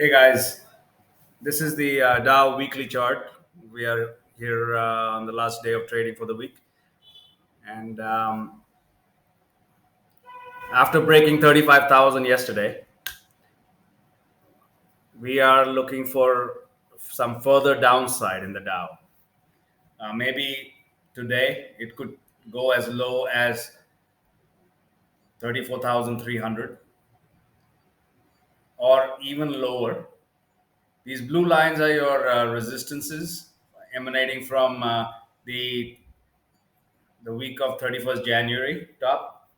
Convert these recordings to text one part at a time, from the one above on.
Hey guys, this is the Dow weekly chart. We are here on the last day of trading for the week, and after breaking 35,000 yesterday, we are looking for some further downside in the Dow. Maybe today it could go as low as 34,300 or even lower. These blue lines are your resistances emanating from the week of 31st January top.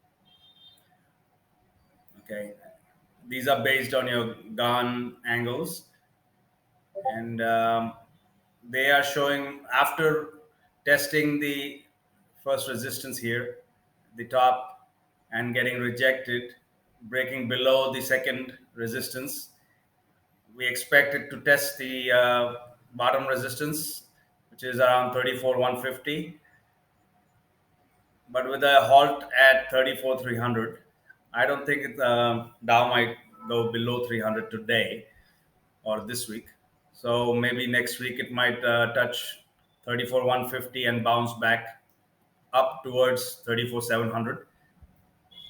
Okay, these are based on your gun angles, and they are showing after testing the first resistance here, the top, and getting rejected, breaking below the second resistance. We expect it to test the bottom resistance, which is around 34,150, but with a halt at 34,300. I don't think Dow might go below 300 today or this week. So maybe next week it might touch 34,150 and bounce back up towards 34,700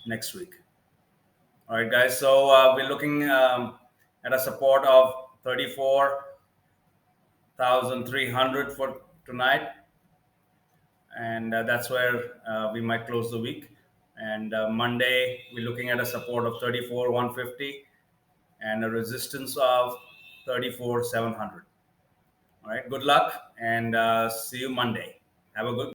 next week. All right, guys. So we're looking at a support of 34,300 for tonight, and that's where we might close the week. And Monday, we're looking at a support of 34,150 and a resistance of 34,700. All right, good luck and see you Monday. Have a good